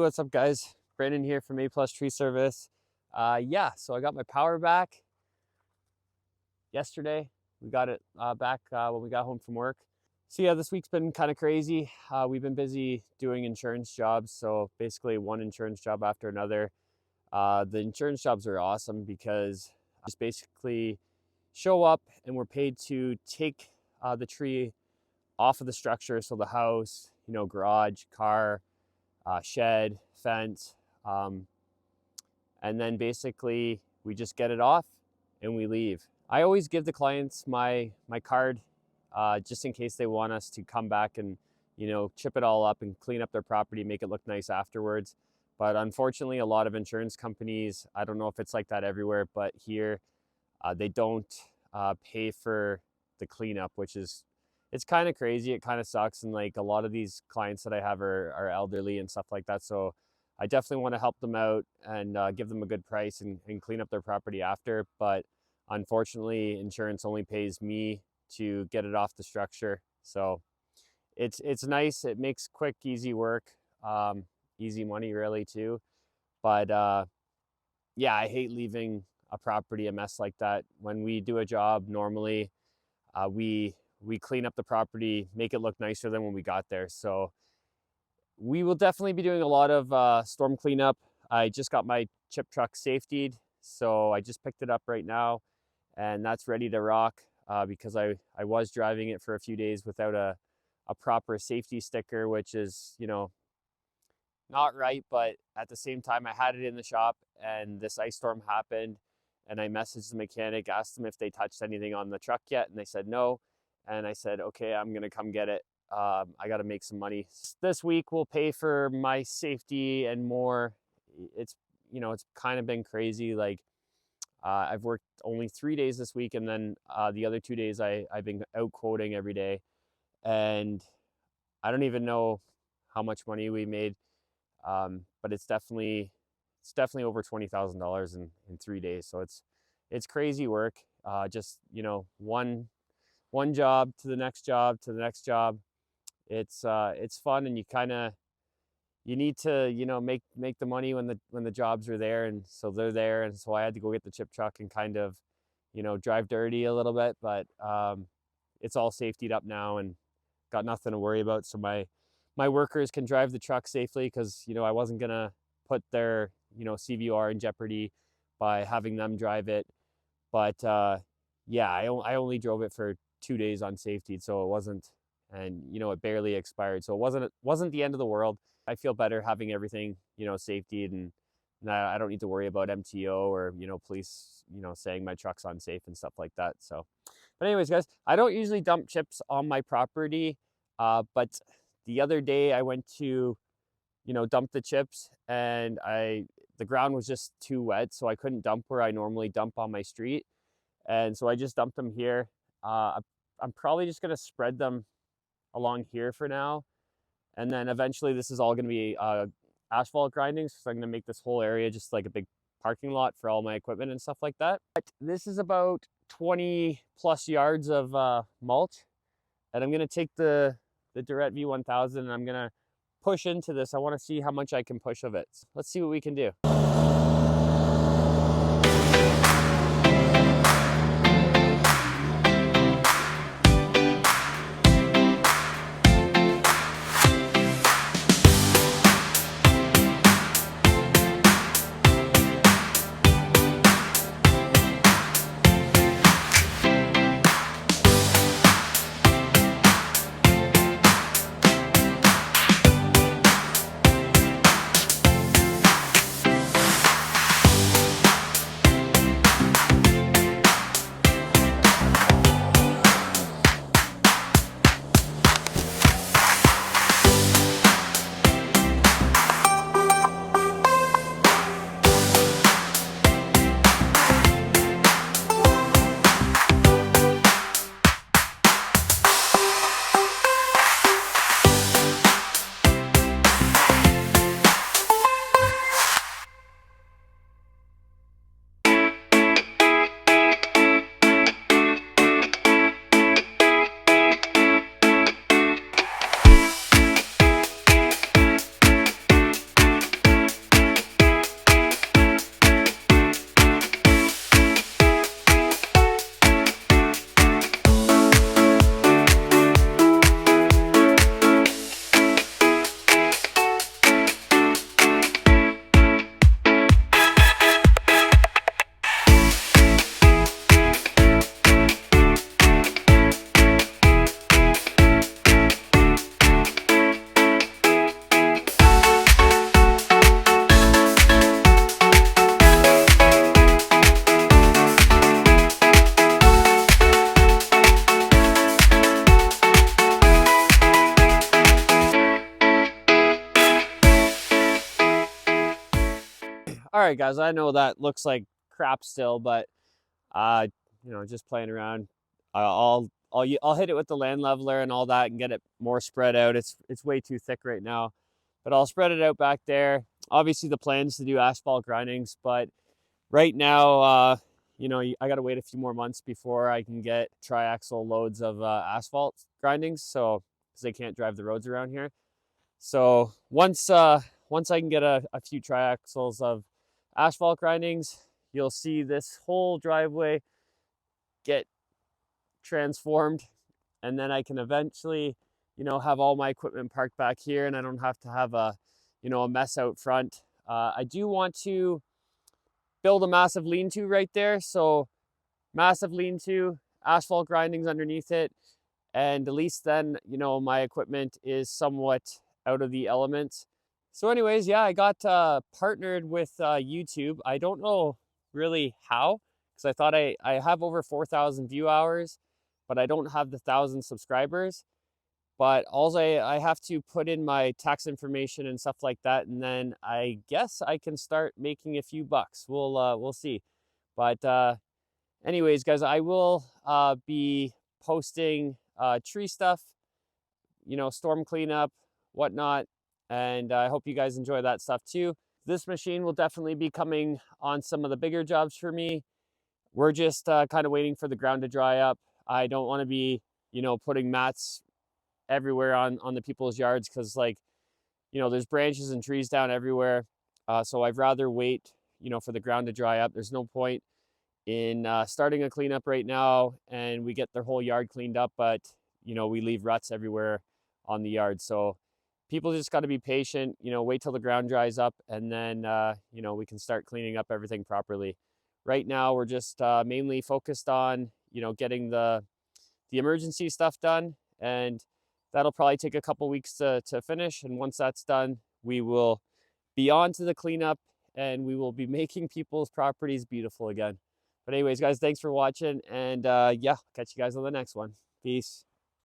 what's up guys? Brandon here from A Plus Tree Service. So I got my power back yesterday. We got it back when we got home from work. So yeah, this week's been kind of crazy. We've been busy doing insurance jobs. So basically one insurance job after another. The insurance jobs are awesome because just basically show up and we're paid to take the tree off of the structure. So the house, garage, car, shed, fence, and then basically we just get it off and we leave. I always give the clients my card just in case they want us to come back and chip it all up and clean up their property, make it look nice afterwards. But unfortunately, a lot of insurance companies, I don't know if it's like that everywhere, but here they don't pay for the cleanup, which is, it's kind of crazy. It kind of sucks. And like a lot of these clients that I have are elderly and stuff like that. So I definitely want to help them out and give them a good price and clean up their property after. But unfortunately, insurance only pays me to get it off the structure. So it's nice. It makes quick, easy work, easy money really too. But yeah, I hate leaving a property a mess like that. When we do a job, normally we clean up the property, make it look nicer than when we got there. So we will definitely be doing a lot of storm cleanup. I just got my chip truck safetied, so I just picked it up right now and that's ready to rock because I was driving it for a few days without a proper safety sticker, which is, not right. But at the same time, I had it in the shop and this ice storm happened and I messaged the mechanic, asked them if they touched anything on the truck yet, and they said no. And I said, okay, I'm gonna come get it. I gotta make some money. This week will pay for my safety and more. It's kind of been crazy. Like I've worked only 3 days this week, and then the other 2 days I've been out quoting every day. And I don't even know how much money we made, but it's definitely over $20,000 in 3 days. So it's crazy work. Just one job to the next job to the next job. It's fun, and you need to make the money when the jobs are there, and so they're there. And so I had to go get the chip truck and kind of drive dirty a little bit, but it's all safetied up now and got nothing to worry about. So my workers can drive the truck safely because I wasn't gonna put their CVR in jeopardy by having them drive it. But yeah, I only drove it for 2 days unsafetied, so it wasn't, and it barely expired, so it wasn't the end of the world. I feel better having everything safetied, and I don't need to worry about MTO or police saying my truck's unsafe and stuff like that. So but anyways guys, I don't usually dump chips on my property, but the other day I went to dump the chips and the ground was just too wet, so I couldn't dump where I normally dump on my street, and so I just dumped them here. I'm probably just gonna spread them along here for now, and then eventually this is all gonna be asphalt grinding, so I'm gonna make this whole area just like a big parking lot for all my equipment and stuff like that. But this is about 20 plus yards of mulch, and I'm gonna take the Durette V1000 and I'm gonna push into this. I want to see how much I can push of it. Let's see what we can do. right, guys, I know that looks like crap still, but just playing around. I'll hit it with the land leveler and all that and get it more spread out. It's way too thick right now, but I'll spread it out back there. Obviously, the plan is to do asphalt grindings, but right now, I got to wait a few more months before I can get triaxle loads of asphalt grindings. So, because they can't drive the roads around here. So once I can get a few triaxles of asphalt grindings, you'll see this whole driveway get transformed, and then I can eventually, have all my equipment parked back here, and I don't have to have a mess out front. I do want to build a massive lean-to right there, so massive lean-to, asphalt grindings underneath it, and at least then, my equipment is somewhat out of the elements. So anyways, yeah, I got partnered with YouTube. I don't know really how, because I thought I have over 4,000 view hours, but I don't have the 1,000 subscribers. But also I have to put in my tax information and stuff like that, and then I guess I can start making a few bucks. We'll see. But anyways, guys, I will be posting tree stuff, storm cleanup, whatnot, and I hope you guys enjoy that stuff too. This machine will definitely be coming on some of the bigger jobs for me. We're just kind of waiting for the ground to dry up. I don't want to be, putting mats everywhere on the people's yards, because there's branches and trees down everywhere. So I'd rather wait, for the ground to dry up. There's no point in starting a cleanup right now and we get their whole yard cleaned up, but we leave ruts everywhere on the yard. So people just got to be patient, wait till the ground dries up, and then we can start cleaning up everything properly. Right now we're just mainly focused on getting the emergency stuff done, and that'll probably take a couple weeks to finish. And once that's done, we will be on to the cleanup, and we will be making people's properties beautiful again. But anyways, guys, thanks for watching, and yeah, catch you guys on the next one. Peace.